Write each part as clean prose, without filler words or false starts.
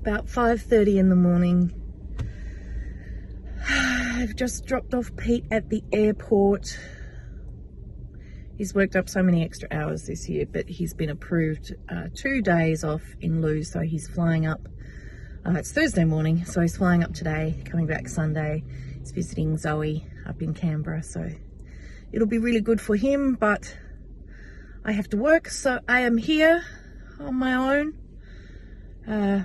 about 5:30 in the morning. I've just dropped off Pete at the airport. He's worked up so many extra hours this year, but he's been approved 2 days off in lieu, so he's flying up. It's Thursday morning, so he's flying up today, coming back Sunday. He's visiting Zoe up in Canberra, so it'll be really good for him, but I have to work, so I am here on my own.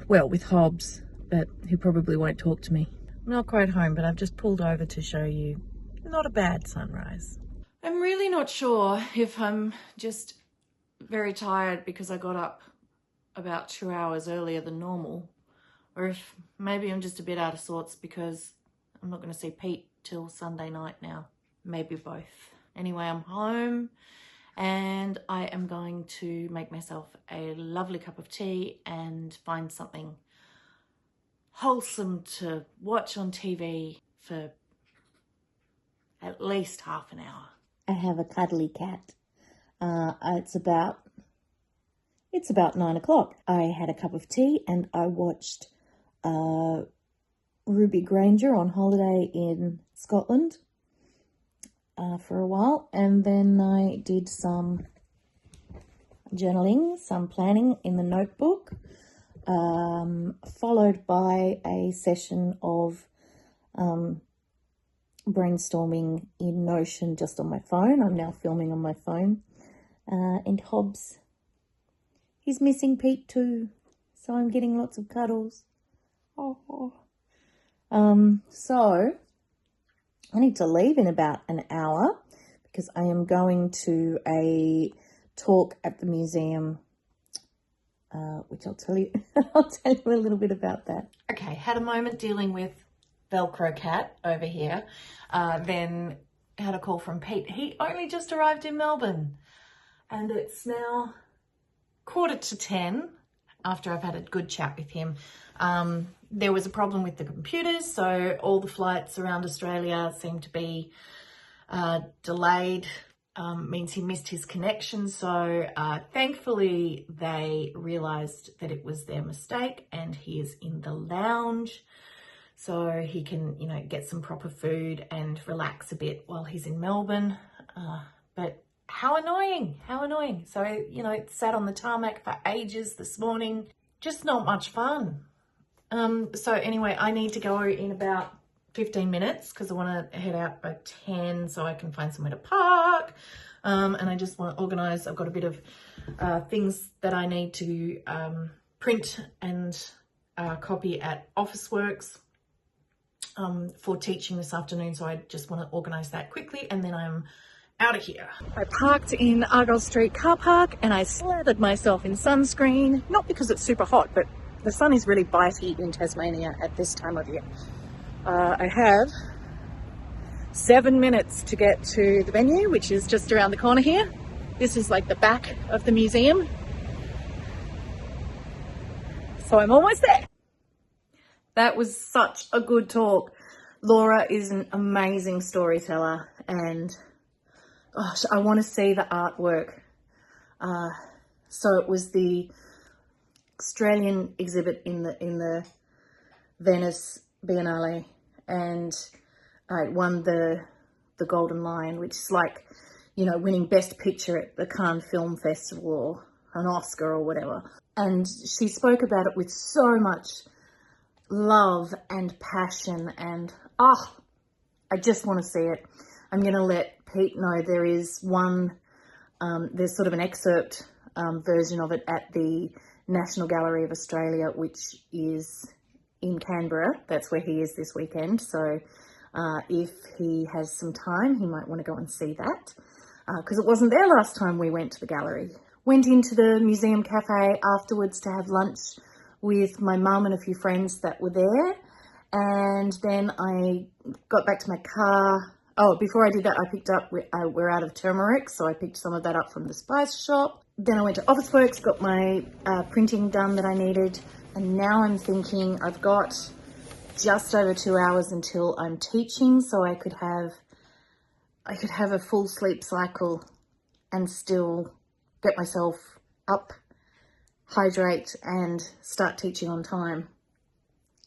Well, with Hobbs, but he probably won't talk to me. I'm not quite home, but I've just pulled over to show you not a bad sunrise. I'm really not sure if I'm just very tired because I got up about 2 hours earlier than normal, or if maybe I'm just a bit out of sorts because I'm not going to see Pete till Sunday night now. Maybe both. Anyway, I'm home and I am going to make myself a lovely cup of tea and find something wholesome to watch on TV for at least half an hour. I have a cuddly cat. It's about 9 o'clock. I had a cup of tea and I watched Ruby Granger on holiday in Scotland for a while, and then I did some journaling, some planning in the notebook, followed by a session of brainstorming in Notion just on my phone. I'm now filming on my phone. And Hobbs, he's missing Pete too, so I'm getting lots of cuddles. Oh. So I need to leave in about an hour because I am going to a talk at the museum, which I'll tell you a little bit about that. Okay, had a moment dealing with Velcro Cat over here, then had a call from Pete. He only just arrived in Melbourne and it's now 9:45 after I've had a good chat with him. There was a problem with the computers, so all the flights around Australia seem to be delayed. Means he missed his connection, so thankfully they realised that it was their mistake and he is in the lounge. So he can, get some proper food and relax a bit while he's in Melbourne. But how annoying. So, it sat on the tarmac for ages this morning. Just not much fun. So anyway, I need to go in about 15 minutes because I want to head out by 10 so I can find somewhere to park. And I just want to organise. I've got a bit of things that I need to print and copy at Officeworks for teaching this afternoon, so I just want to organise that quickly and then I'm out of here. I parked in Argyle Street car park and I slathered myself in sunscreen, not because it's super hot, but the sun is really bitey in Tasmania at this time of year. I have 7 minutes to get to the venue, which is just around the corner here. This is like the back of the museum, so I'm almost there. That was such a good talk. Laura is an amazing storyteller and gosh, I want to see the artwork. So it was the Australian exhibit in the Venice Biennale and it won the Golden Lion, which is like, winning Best Picture at the Cannes Film Festival or an Oscar or whatever. And she spoke about it with so much love and passion and I just want to see it. I'm going to let Pete know there is one, there's sort of an excerpt version of it at the National Gallery of Australia, which is in Canberra. That's where he is this weekend. So if he has some time, he might want to go and see that because it wasn't there last time we went to the gallery. Went into the museum cafe afterwards to have lunch with my mum and a few friends that were there. And then I got back to my car. Oh, before I did that, I picked up, we're out of turmeric, so I picked some of that up from the spice shop. Then I went to Officeworks, got my printing done that I needed. And now I'm thinking I've got just over 2 hours until I'm teaching, so I could have a full sleep cycle and still get myself up, hydrate and start teaching on time.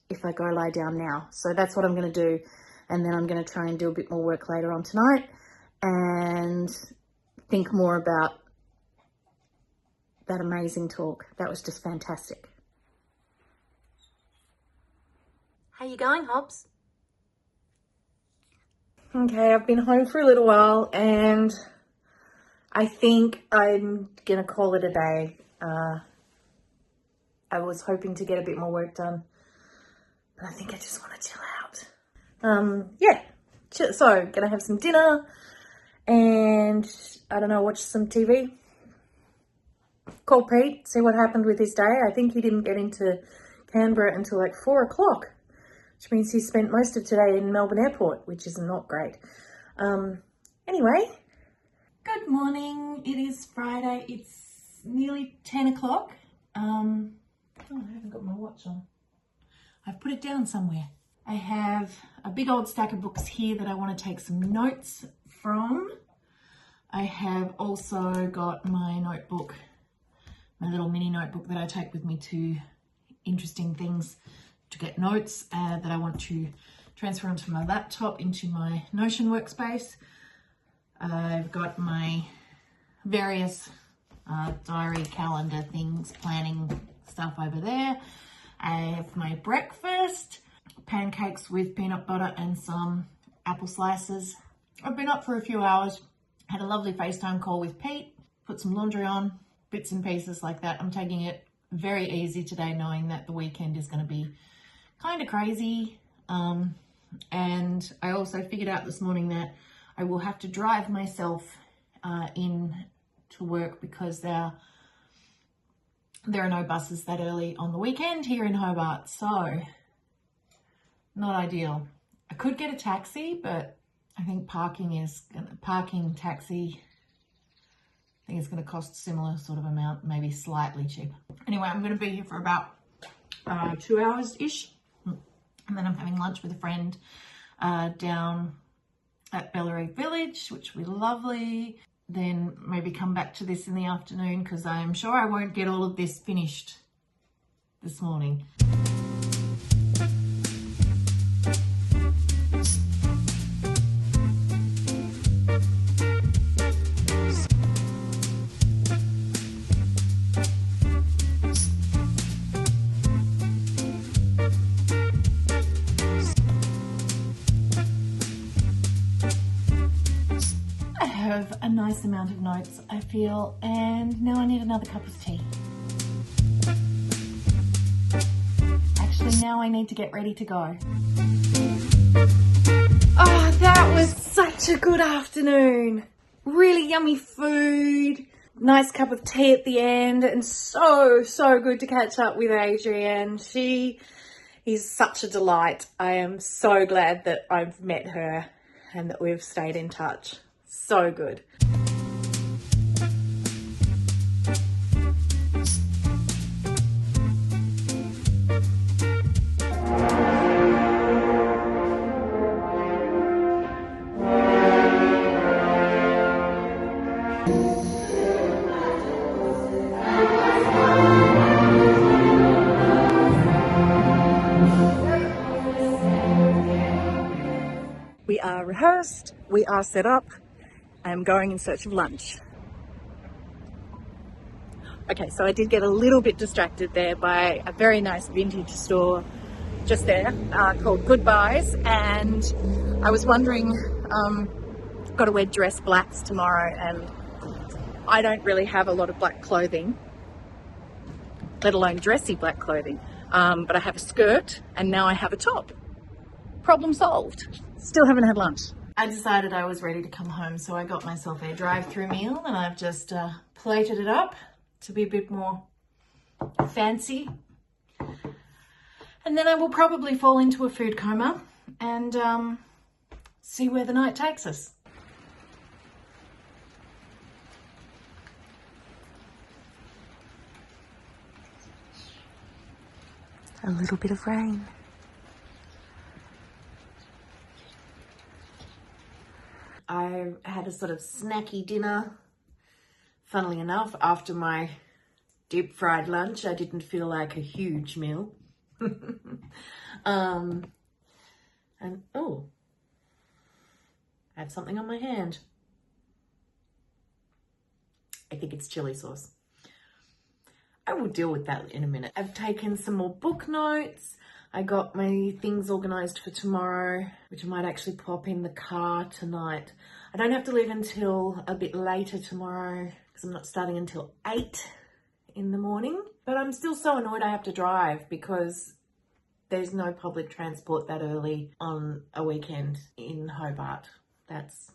if I go lie down now. So that's what I'm going to do. And then I'm going to try and do a bit more work later on tonight and think more about that amazing talk. That was just fantastic. How you going, Hobbs? Okay, I've been home for a little while and I think I'm going to call it a day. I was hoping to get a bit more work done, but I think I just want to chill out. Yeah, so gonna have some dinner and I don't know, watch some TV. Call Pete, see what happened with his day. I think he didn't get into Canberra until like 4 o'clock, which means he spent most of today in Melbourne Airport, which is not great. Anyway, good morning. It is Friday. It's nearly 10 o'clock. Oh, I haven't got my watch on. I've put it down somewhere. I have a big old stack of books here that I want to take some notes from. I have also got my notebook, my little mini notebook that I take with me to interesting things to get notes that I want to transfer onto my laptop into my Notion workspace. I've got my various diary, calendar things, planning stuff over there. I have my breakfast, pancakes with peanut butter and some apple slices. I've been up for a few hours, had a lovely FaceTime call with Pete, put some laundry on, bits and pieces like that. I'm taking it very easy today, knowing that the weekend is going to be kind of crazy. And I also figured out this morning that I will have to drive myself in to work because there are no buses that early on the weekend here in Hobart, so not ideal. I could get a taxi, but I think parking taxi, I think it's going to cost a similar sort of amount, maybe slightly cheaper. Anyway, I'm going to be here for about 2 hours-ish, and then I'm having lunch with a friend down at Bellarine Village, which will be lovely. Then maybe come back to this in the afternoon because I am sure I won't get all of this finished this morning. A nice amount of notes, I feel, and now I need another cup of tea. Actually, now I need to get ready to go. Oh, that was such a good afternoon. Really yummy food, nice cup of tea at the end, and so good to catch up with Adrienne. She is such a delight. I am so glad that I've met her and that we've stayed in touch. So good. We are rehearsed, we are set up. I am going in search of lunch. Okay, so I did get a little bit distracted there by a very nice vintage store just there called Goodbyes, and I was wondering, got to wear dress blacks tomorrow, and I don't really have a lot of black clothing, let alone dressy black clothing, but I have a skirt and now I have a top. Problem solved. Still haven't had lunch. I decided I was ready to come home, so I got myself a drive-through meal and I've just plated it up to be a bit more fancy. And then I will probably fall into a food coma and see where the night takes us. A little bit of rain. I had a sort of snacky dinner. Funnily enough, after my deep fried lunch, I didn't feel like a huge meal. And oh, I have something on my hand. I think it's chili sauce. I will deal with that in a minute. I've taken some more book notes. I got my things organised for tomorrow, which I might actually pop in the car tonight. I don't have to leave until a bit later tomorrow because I'm not starting until 8 in the morning. But I'm still so annoyed I have to drive because there's no public transport that early on a weekend in Hobart. That's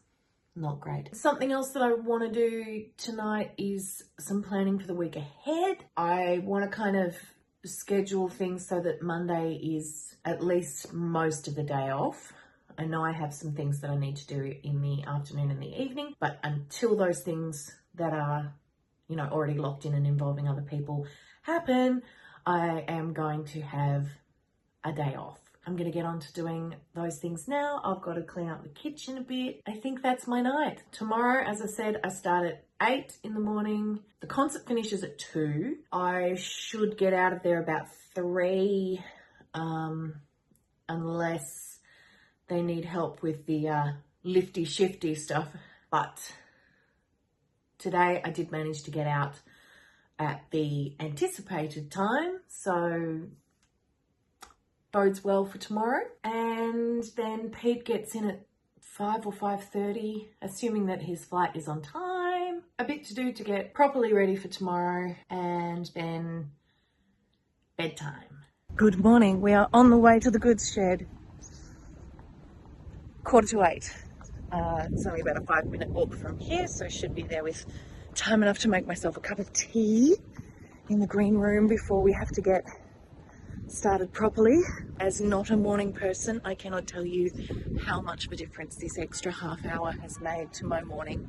not great. Something else that I want to do tonight is some planning for the week ahead. I want to kind of schedule things so that Monday is at least most of the day off. I know I have some things that I need to do in the afternoon and the evening, but until those things that are, you know, already locked in and involving other people happen, I am going to have a day off. I'm going to get on to doing those things now. I've got to clean up the kitchen a bit. I think that's my night. Tomorrow, as I said, I start at 8 in the morning. The concert finishes at 2. I should get out of there about 3, unless they need help with the lifty shifty stuff. But today I did manage to get out at the anticipated time, so bodes well for tomorrow. And then Pete gets in at 5 or 5:30, assuming that his flight is on time. A bit to do to get properly ready for tomorrow, and then bedtime. Good morning. We are on the way to the goods shed. 7:45. It's only about a 5-minute walk from here, so I should be there with time enough to make myself a cup of tea in the green room before we have to get started properly. As not a morning person, I cannot tell you how much of a difference this extra half hour has made to my morning.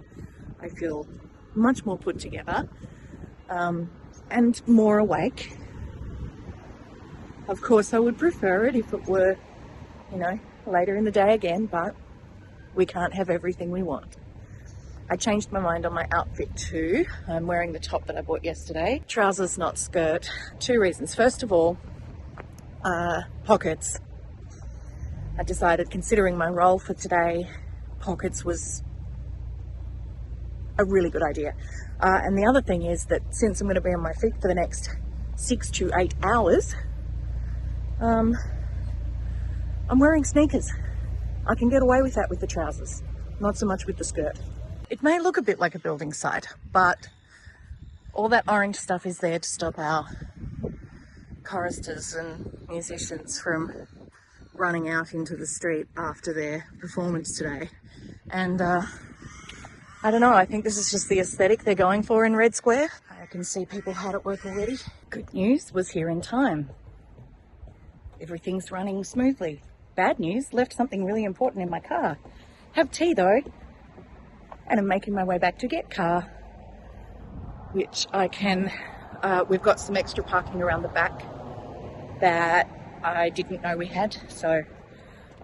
I feel much more put together and more awake. Of course, I would prefer it if it were, you know, later in the day again, but we can't have everything we want. I changed my mind on my outfit too. I'm wearing the top that I bought yesterday. Trousers, not skirt. 2 reasons. First of all, pockets. I decided, considering my role for today, pockets was a really good idea. And the other thing is that since I'm going to be on my feet for the next 6 to 8 hours, I'm wearing sneakers. I can get away with that with the trousers, not so much with the skirt. It may look a bit like a building site, but all that orange stuff is there to stop our choristers and musicians from running out into the street after their performance today. And I don't know, I think this is just the aesthetic they're going for in Red Square. I can see people hard at work already. Good news, was here in time. Everything's running smoothly. Bad news, left something really important in my car. Have tea though, and I'm making my way back to get car, which I can, we've got some extra parking around the back that I didn't know we had, so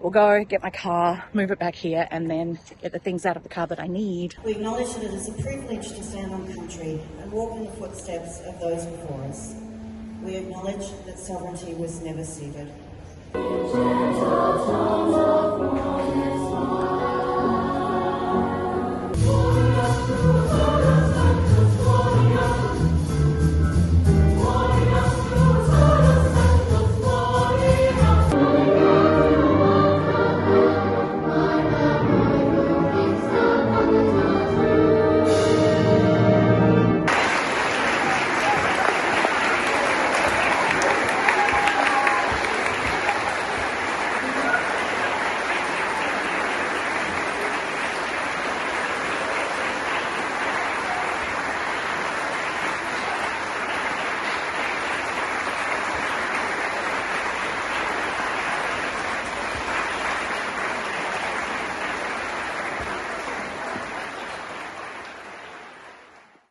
we'll go get my car, move it back here, and then get the things out of the car that I need. We acknowledge that it is a privilege to stand on country and walk in the footsteps of those before us. We acknowledge that sovereignty was never ceded.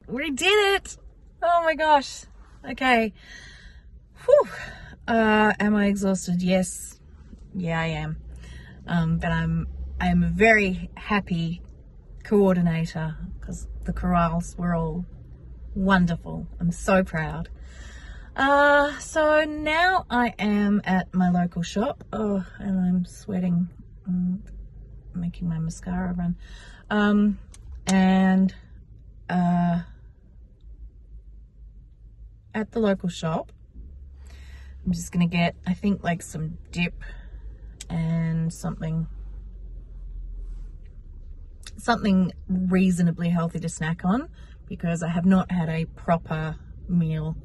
We did it! Oh my gosh. Okay. Whew. Am I exhausted? Yes. Yeah, I am. But I am a very happy coordinator because the chorales were all wonderful. I'm so proud. So now I am at my local shop. Oh, and I'm sweating, making my mascara run. At the local shop, I'm just gonna get, I think, like some dip and something reasonably healthy to snack on, because I have not had a proper meal.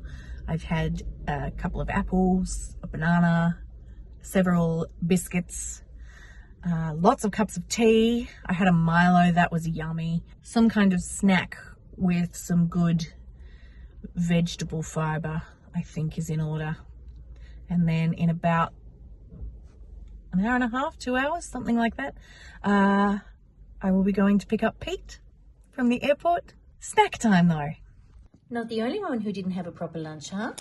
I've had a couple of apples, a banana, several biscuits, lots of cups of tea. I had a Milo, that was yummy. Some kind of snack with some good vegetable fibre, I think, is in order. And then in about an hour and a half, 2 hours, something like that, I will be going to pick up Pete from the airport. Snack time though. Not the only one who didn't have a proper lunch, huh?